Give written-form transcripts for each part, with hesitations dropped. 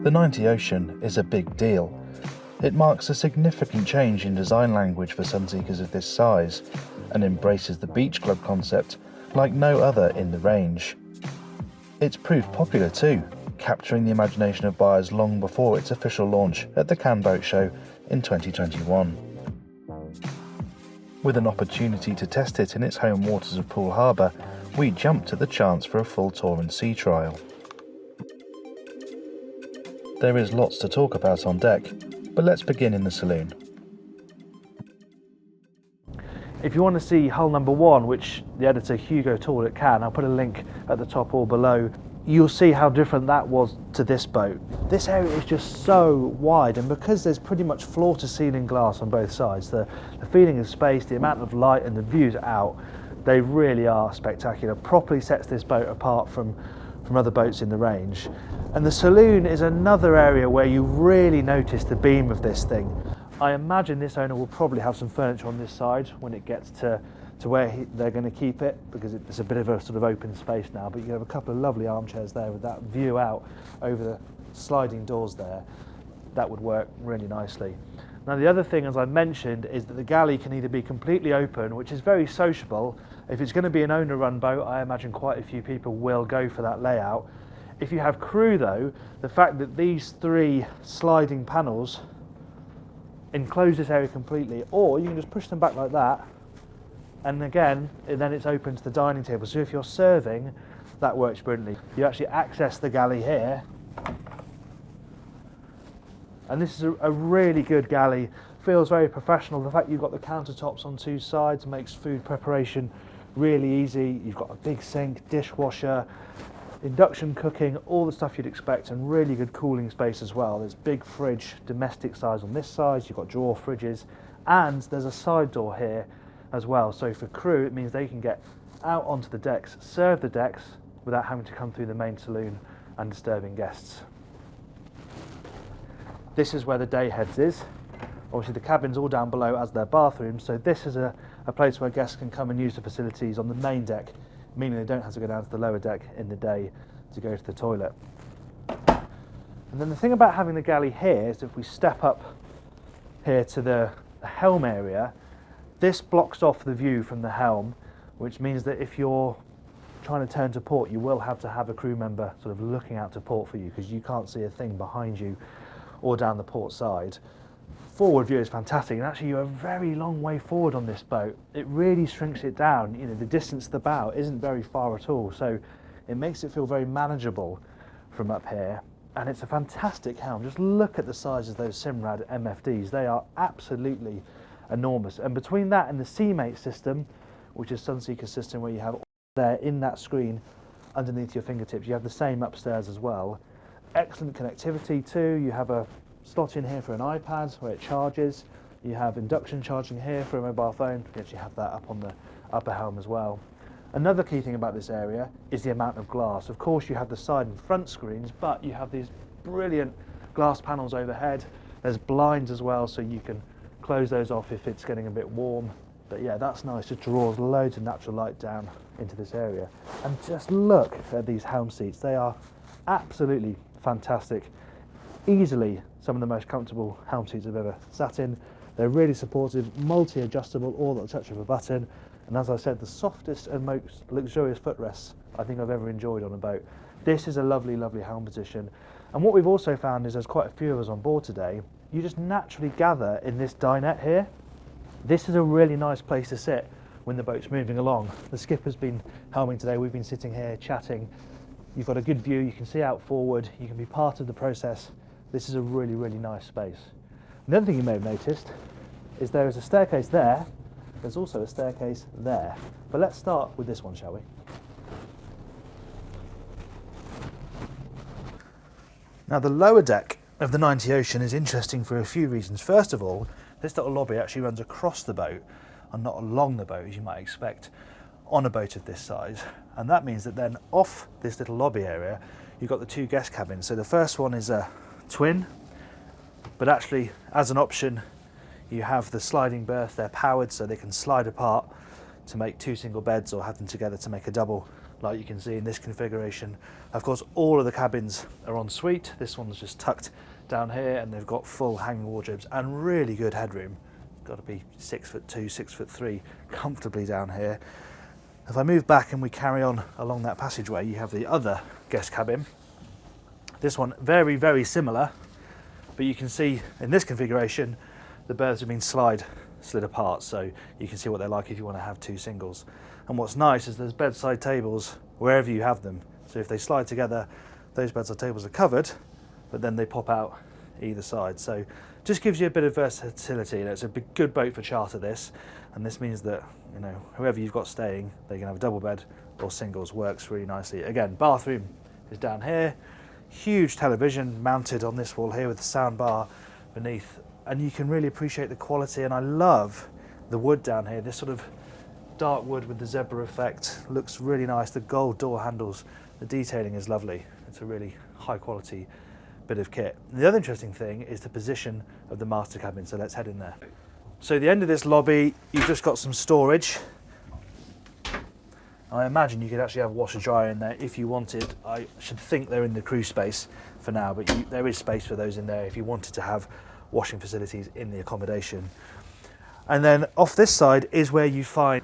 The 90 Ocean is a big deal. It marks a significant change in design language for Sunseekers of this size, and embraces the beach club concept like no other in the range. It's proved popular too, capturing the imagination of buyers long before its official launch at the Cannes Boat Show in 2021. With an opportunity to test it in its home waters of Poole Harbour, we jumped at the chance for a full tour and sea trial. There is lots to talk about on deck, but let's begin in the saloon. If you want to see hull number 1, which the editor Hugo toured at Cannes, I'll put a link at the top or below, you'll see how different that was to this boat. This area is just so wide, and because there's pretty much floor to ceiling glass on both sides, the feeling of space, the amount of light and the views out, they really are spectacular. Properly sets this boat apart from other boats in the range. And the saloon is another area where you really notice the beam of this thing. I imagine this owner will probably have some furniture on this side when it gets to where they're going to keep it, because it's a bit of a sort of open space now, but you have a couple of lovely armchairs there with that view out over the sliding doors there. That would work really nicely. Now the other thing, as I mentioned, is that the galley can either be completely open, which is very sociable. If it's going to be an owner-run boat, I imagine quite a few people will go for that layout. If you have crew though, the fact that these 3 sliding panels enclose this area completely, or you can just push them back like that, and again, then it's open to the dining table. So if you're serving, that works brilliantly. You actually access the galley here, and this is a really good galley. Feels very professional. The fact you've got the countertops on 2 sides makes food preparation really easy. You've got a big sink, dishwasher, induction cooking, all the stuff you'd expect, and really good cooling space as well. There's big fridge, domestic size on this side, you've got drawer fridges, and there's a side door here as well. So for crew, it means they can get out onto the decks, serve the decks, without having to come through the main saloon and disturbing guests. This is where the day heads is. Obviously the cabin's all down below as their bathrooms, so this is a place where guests can come and use the facilities on the main deck, meaning they don't have to go down to the lower deck in the day to go to the toilet. And then the thing about having the galley here is if we step up here to the helm area, this blocks off the view from the helm, which means that if you're trying to turn to port, you will have to have a crew member sort of looking out to port for you, because you can't see a thing behind you or down the port side. Forward view is fantastic, and actually you're a very long way forward on this boat. It really shrinks it down. You know, the distance to the bow isn't very far at all, so it makes it feel very manageable from up here. And it's a fantastic helm. Just look at the size of those Simrad MFDs. They are absolutely enormous. And between that and the Seamate system, which is Sunseeker's system, where you have all there in that screen underneath your fingertips, you have the same upstairs as well. Excellent connectivity too. You have a slot in here for an iPad where it charges. You have induction charging here for a mobile phone. You actually have that up on the upper helm as well. Another key thing about this area is the amount of glass. Of course you have the side and front screens, but you have these brilliant glass panels overhead. There's blinds as well, so you can close those off if it's getting a bit warm. But yeah, that's nice. It draws loads of natural light down into this area. And just look at these helm seats. They are absolutely fantastic. Easily some of the most comfortable helm seats I've ever sat in. They're really supportive, multi-adjustable, all at the touch of a button. And as I said, the softest and most luxurious footrests I think I've ever enjoyed on a boat. This is a lovely, lovely helm position. And what we've also found is there's quite a few of us on board today. You just naturally gather in this dinette here. This is a really nice place to sit when the boat's moving along. The skipper's been helming today. We've been sitting here chatting. You've got a good view. You can see out forward. You can be part of the process. This is a really, really nice space. Another thing you may have noticed is there is a staircase there. There's also a staircase there. But let's start with this one, shall we? Now the lower deck of the 90 Ocean is interesting for a few reasons. First of all, this little lobby actually runs across the boat and not along the boat, as you might expect on a boat of this size. And that means that then off this little lobby area, you've got the 2 guest cabins. So the first one is a twin, but actually as an option you have the sliding berth. They're powered so they can slide apart to make 2 single beds or have them together to make a double, like you can see in this configuration. Of course, all of the cabins are en suite. This one's just tucked down here, and they've got full hanging wardrobes and really good headroom. Got to be 6'2", 6'3", comfortably down here. If I move back and we carry on along that passageway, you have the other guest cabin. This one very, very similar, but you can see in this configuration the berths have been slid apart, so you can see what they're like if you want to have 2 singles. And what's nice is there's bedside tables wherever you have them, so if they slide together, those bedside tables are covered, but then they pop out either side. So just gives you a bit of versatility. You know, it's a good boat for charter, this, and this means that, you know, whoever you've got staying, they can have a double bed or singles. Works really nicely. Again, bathroom is down here, huge television mounted on this wall here with the sound bar beneath, and you can really appreciate the quality. And I love the wood down here, this sort of dark wood with the zebra effect, looks really nice. The gold door handles, the detailing is lovely. It's a really high quality bit of kit. The other interesting thing is the position of the master cabin, so let's head in there. So the end of this lobby, you've just got some storage. I imagine you could actually have a washer dryer in there if you wanted. I should think they're in the crew space for now, but there is space for those in there if you wanted to have washing facilities in the accommodation. And then off this side is where you find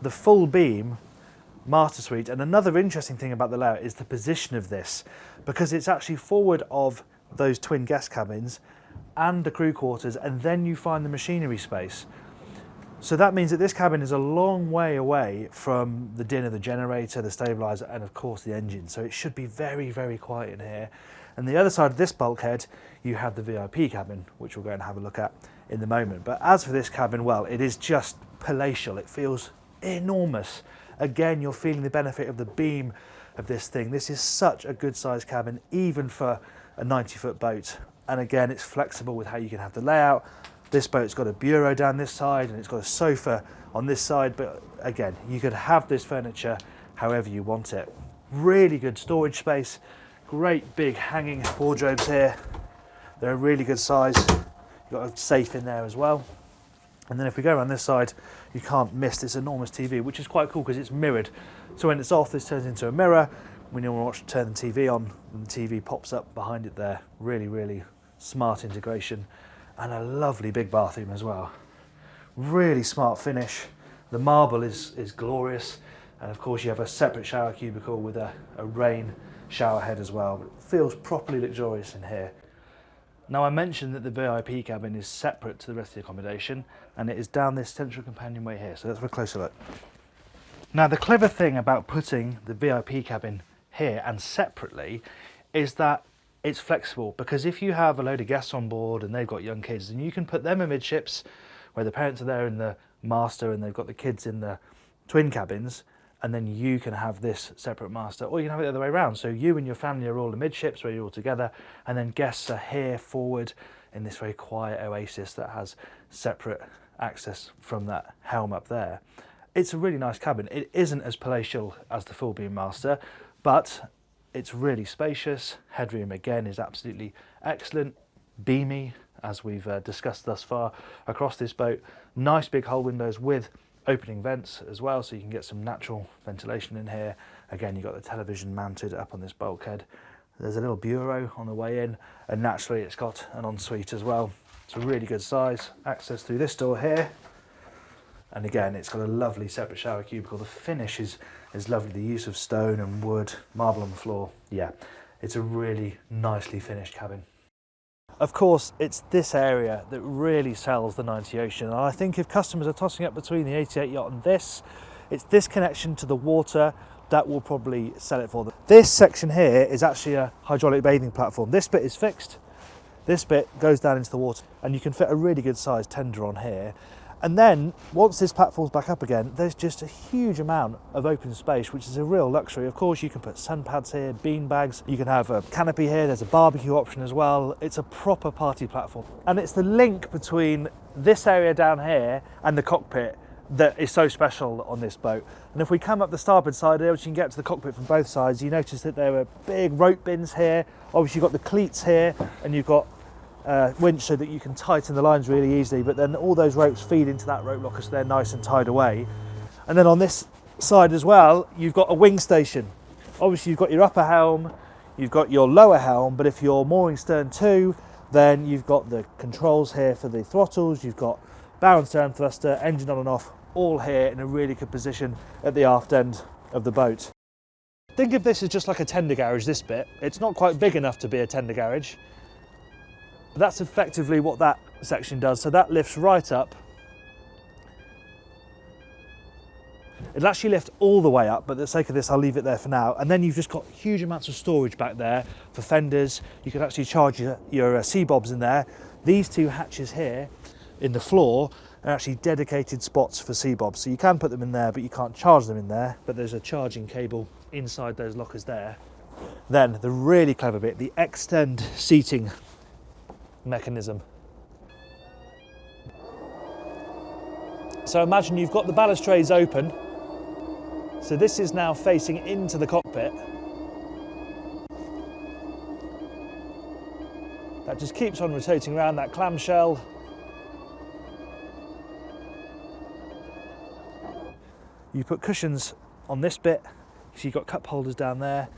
the full beam master suite. And another interesting thing about the layout is the position of this, because it's actually forward of those twin guest cabins and the crew quarters, and then you find the machinery space. So that means that this cabin is a long way away from the din of the generator, the stabilizer, and of course the engine. So it should be very, very quiet in here. And the other side of this bulkhead, you have the VIP cabin, which we'll go and have a look at in the moment. But as for this cabin, well, it is just palatial. It feels enormous. Again, you're feeling the benefit of the beam of this thing. This is such a good sized cabin, even for a 90-foot boat. And again, it's flexible with how you can have the layout. This boat's got a bureau down this side, and it's got a sofa on this side. But again, you could have this furniture however you want it. Really good storage space. Great big hanging wardrobes here. They're a really good size. You've got a safe in there as well. And then if we go around this side, you can't miss this enormous TV, which is quite cool because it's mirrored. So when it's off, this turns into a mirror. When you want to turn the TV on, and the TV pops up behind it there. Really, really smart integration. And a lovely big bathroom as well. Really smart finish. The marble is glorious. And of course you have a separate shower cubicle with a rain shower head as well. It feels properly luxurious in here. Now, I mentioned that the VIP cabin is separate to the rest of the accommodation, and it is down this central companionway here, so let's have a closer look. Now, the clever thing about putting the VIP cabin here and separately is that it's flexible, because if you have a load of guests on board and they've got young kids, then you can put them amidships where the parents are there in the master and they've got the kids in the twin cabins, and then you can have this separate master, or you can have it the other way around. So you and your family are all amidships where you're all together, and then guests are here forward in this very quiet oasis that has separate access from that helm up there. It's a really nice cabin. It isn't as palatial as the full beam master, but it's really spacious. Headroom again is absolutely excellent, beamy, as we've discussed thus far across this boat. Nice big hull windows with opening vents as well, so you can get some natural ventilation in here. Again, you've got the television mounted up on this bulkhead. There's a little bureau on the way in, and naturally it's got an ensuite as well. It's a really good size. Access through this door here, and again it's got a lovely separate shower cubicle. The finish is lovely, the use of stone and wood, marble on the floor. Yeah, it's a really nicely finished cabin. Of course, it's this area that really sells the 90 Ocean, and I think if customers are tossing up between the 88 yacht and this, it's this connection to the water that will probably sell it for them. This section here is actually a hydraulic bathing platform. This bit is fixed, this bit goes down into the water, and you can fit a really good sized tender on here. And then once this platform's back up again, there's just a huge amount of open space, which is a real luxury. Of course, you can put sun pads here, bean bags, you can have a canopy here, there's a barbecue option as well. It's a proper party platform. And it's the link between this area down here and the cockpit that is so special on this boat. And if we come up the starboard side here, which you can get to the cockpit from both sides, you notice that there are big rope bins here. Obviously you've got the cleats here, and you've got winch so that you can tighten the lines really easily, but then all those ropes feed into that rope locker, so they're nice and tied away. And then on this side as well, you've got a wing station. Obviously you've got your upper helm, you've got your lower helm, but if you're mooring stern to, then you've got the controls here for the throttles, you've got bow and stern thruster, engine on and off, all here in a really good position at the aft end of the boat. Think of this as just like a tender garage, this bit. It's not quite big enough to be a tender garage, but that's effectively what that section does. So that lifts right up. It'll actually lift all the way up, but for the sake of this, I'll leave it there for now. And then you've just got huge amounts of storage back there for fenders. You can actually charge your C-bobs in there. These two hatches here in the floor are actually dedicated spots for C-bobs. So you can put them in there, but you can't charge them in there. But there's a charging cable inside those lockers there. Then the really clever bit, the extend seating mechanism. So imagine you've got the balustrades open. So this is now facing into the cockpit. That just keeps on rotating around that clamshell. You put cushions on this bit, so you've got cup holders down there.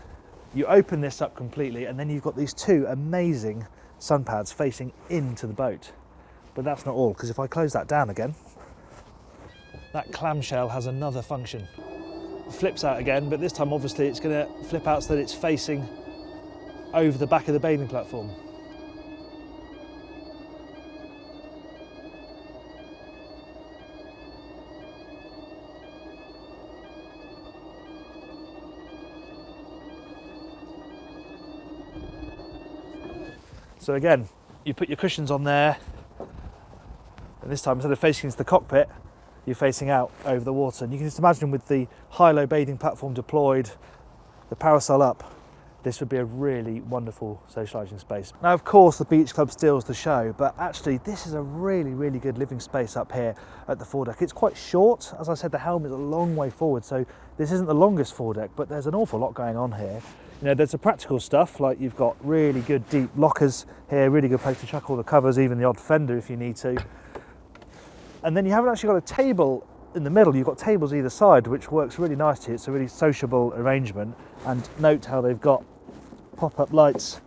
You open this up completely, and then you've got these two amazing sun pads facing into the boat. But that's not all, because if I close that down again, that clamshell has another function. It flips out again, but this time obviously it's going to flip out so that it's facing over the back of the bathing platform. So again, you put your cushions on there, and this time instead of facing into the cockpit, you're facing out over the water. And you can just imagine with the high-low bathing platform deployed, the parasol up, this would be a really wonderful socialising space. Now, of course, the beach club steals the show, but actually this is a really, really good living space up here at the foredeck. It's quite short. As I said, the helm is a long way forward, so this isn't the longest foredeck, but there's an awful lot going on here. You know, there's the practical stuff, like you've got really good deep lockers here, really good place to chuck all the covers, even the odd fender if you need to. And then you haven't actually got a table in the middle, you've got tables either side, which works really nicely. It's a really sociable arrangement. And note how they've got pop-up lights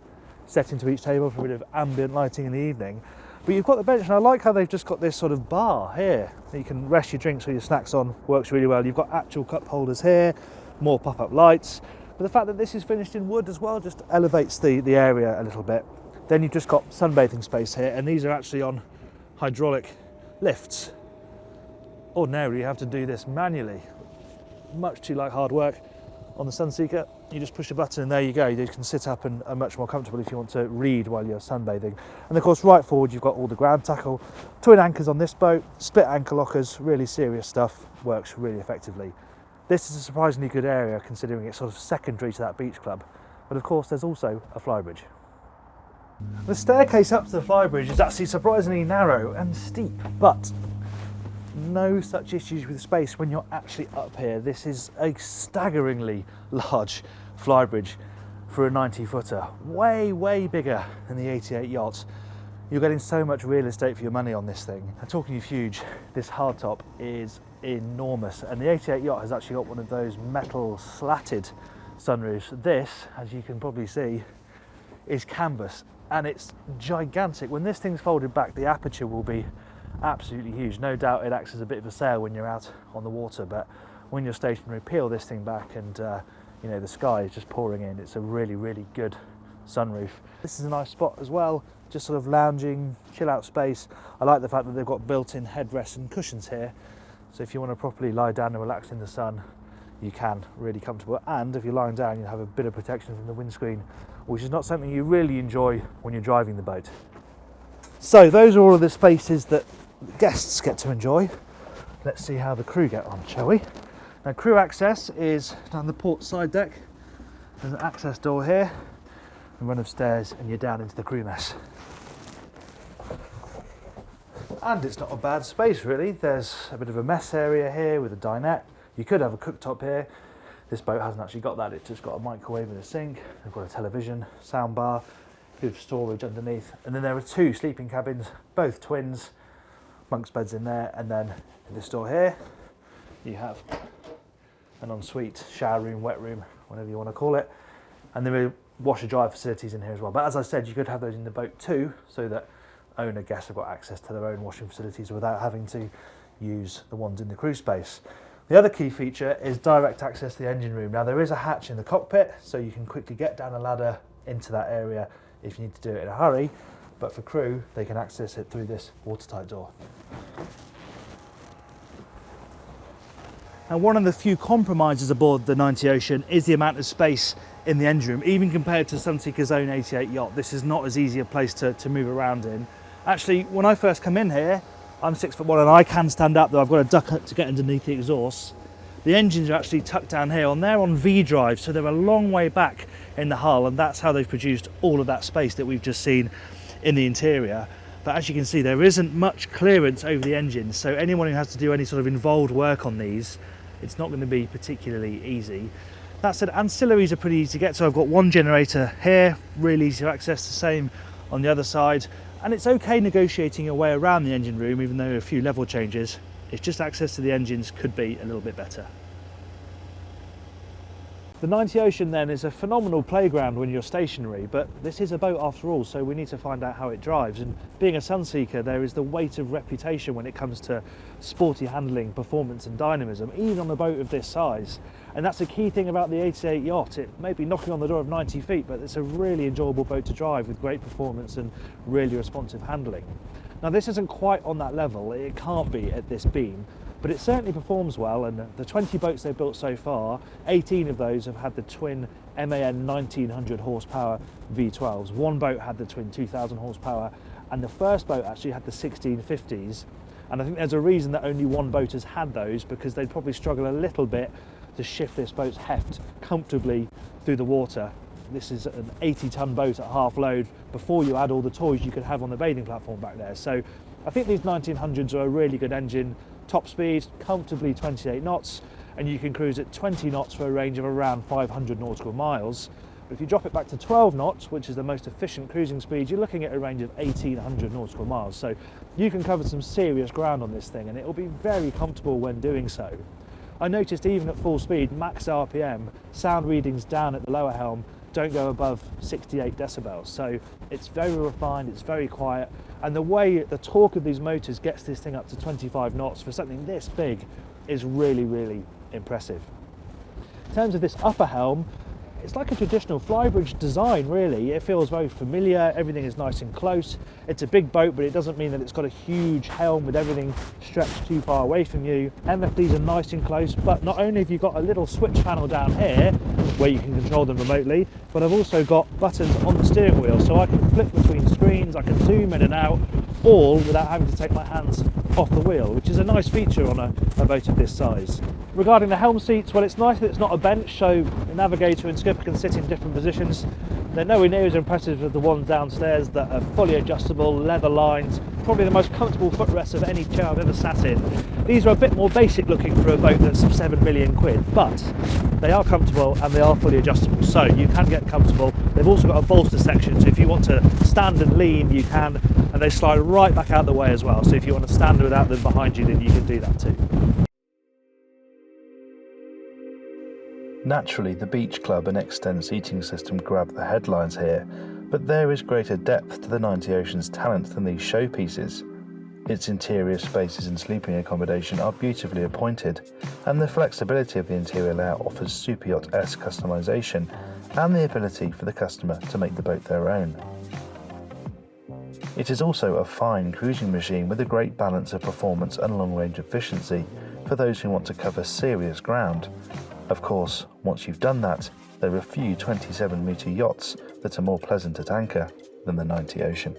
set into each table for a bit of ambient lighting in the evening. But you've got the bench, and I like how they've just got this sort of bar here. You can rest your drinks or your snacks on, works really well. You've got actual cup holders here, more pop-up lights. But the fact that this is finished in wood as well just elevates the area a little bit. Then you've just got sunbathing space here, and these are actually on hydraulic lifts. Ordinarily you have to do this manually, much too like hard work. On the Sunseeker, you just push a button and there you go. You can sit up and are much more comfortable if you want to read while you're sunbathing. And of course right forward you've got all the ground tackle, twin anchors on this boat, split anchor lockers, really serious stuff, works really effectively. This is a surprisingly good area considering it's sort of secondary to that beach club. But of course there's also a flybridge. The staircase up to the flybridge is actually surprisingly narrow and steep, but no such issues with space when you're actually up here. This is a staggeringly large flybridge for a 90-footer, way bigger than the 88 yacht. You're getting so much real estate for your money on this thing. And talking of huge, this hardtop is enormous, and the 88 yacht has actually got one of those metal slatted sunroofs. This, as you can probably see, is canvas, and it's gigantic. When this thing's folded back, the aperture will be absolutely huge. No doubt it acts as a bit of a sail when you're out on the water, but when you're stationary, peel this thing back and you know, the sky is just pouring in. It's a really good sunroof. This is a nice spot as well, just sort of lounging, chill out space. I like the fact that they've got built-in headrests and cushions here, so if you want to properly lie down and relax in the sun, you can, really comfortable. And if you're lying down, you have a bit of protection from the windscreen, which is not something you really enjoy when you're driving the boat. So those are all of the spaces that guests get to enjoy. Let's see how the crew get on, shall we? Now, crew access is down the port side deck. There's an access door here, and run of stairs and you're down into the crew mess. And it's not a bad space really. There's a bit of a mess area here with a dinette. You could have a cooktop here. This boat hasn't actually got that. It's just got a microwave and a sink. They've got a television, sound bar, bit of storage underneath. And then there are two sleeping cabins, both twins, bunks beds in there. And then in this door here, you have an ensuite shower room, wet room, whatever you want to call it, and there are washer dryer facilities in here as well. But as I said, you could have those in the boat too, so that owner guests have got access to their own washing facilities without having to use the ones in the crew space. The other key feature is direct access to the engine room. Now there is a hatch in the cockpit, so you can quickly get down a ladder into that area if you need to do it in a hurry, but for crew they can access it through this watertight door. Now one of the few compromises aboard the 90 Ocean is the amount of space in the engine room. Even compared to Sunseeker's own 88 yacht, this is not as easy a place to move around in. Actually, when I first come in here, I'm 6'1" and I can stand up, though I've got to duck up to get underneath the exhaust. The engines are actually tucked down here, and they're on V drive, so they're a long way back in the hull, and that's how they've produced all of that space that we've just seen in the interior. But as you can see, there isn't much clearance over the engines, so anyone who has to do any sort of involved work on these, it's not going to be particularly easy. That said, ancillaries are pretty easy to get, so I've got one generator here, really easy to access, the same on the other side. And it's okay negotiating your way around the engine room, even though there are a few level changes. It's just access to the engines could be a little bit better. The 90 Ocean then is a phenomenal playground when you're stationary, but this is a boat after all, so we need to find out how it drives. And being a Sunseeker, there is the weight of reputation when it comes to sporty handling, performance and dynamism, even on a boat of this size. And that's a key thing about the 88 yacht. It may be knocking on the door of 90 feet, but it's a really enjoyable boat to drive with great performance and really responsive handling. Now this isn't quite on that level, it can't be at this beam, but it certainly performs well, and the 20 boats they've built so far, 18 of those have had the twin MAN 1900 horsepower V12s. One boat had the twin 2000 horsepower, and the first boat actually had the 1650s. And I think there's a reason that only one boat has had those, because they'd probably struggle a little bit to shift this boat's heft comfortably through the water. This is an 80-ton boat at half load before you add all the toys you could have on the bathing platform back there. So I think these 1900s are a really good engine. Top speed, comfortably 28 knots, and you can cruise at 20 knots for a range of around 500 nautical miles. But if you drop it back to 12 knots, which is the most efficient cruising speed, you're looking at a range of 1800 nautical miles. So you can cover some serious ground on this thing, and it will be very comfortable when doing so. I noticed even at full speed, max RPM, sound readings down at the lower helm don't go above 68 decibels. So it's very refined, it's very quiet, and the way the torque of these motors gets this thing up to 25 knots for something this big is really, really impressive. In terms of this upper helm, it's like a traditional flybridge design, really. It feels very familiar, everything is nice and close. It's a big boat, but it doesn't mean that it's got a huge helm with everything stretched too far away from you. MFDs are nice and close, but not only have you got a little switch panel down here where you can control them remotely, but I've also got buttons on the steering wheel, so I can flip between screens, I can zoom in and out, all without having to take my hands off the wheel, which is a nice feature on a boat of this size. Regarding the helm seats, well, it's nice that it's not a bench, so the navigator and skipper can sit in different positions. They're nowhere near as impressive as the ones downstairs that are fully adjustable, leather lined, probably the most comfortable footrest of any chair I've ever sat in. These are a bit more basic looking for a boat that's 7 million quid, but they are comfortable and they are fully adjustable, so you can get comfortable. They've also got a bolster section, so if you want to stand and lean, you can, and they slide right back out the way as well, so if you want to stand without them behind you, then you can do that too. Naturally, the beach club and extend seating system grab the headlines here, but there is greater depth to the 90 Ocean's talent than these showpieces. Its interior spaces and sleeping accommodation are beautifully appointed, and the flexibility of the interior layout offers super yacht-esque customization and the ability for the customer to make the boat their own. It is also a fine cruising machine with a great balance of performance and long-range efficiency for those who want to cover serious ground. Of course, once you've done that, there are a few 27-metre yachts that are more pleasant at anchor than the 90 Ocean.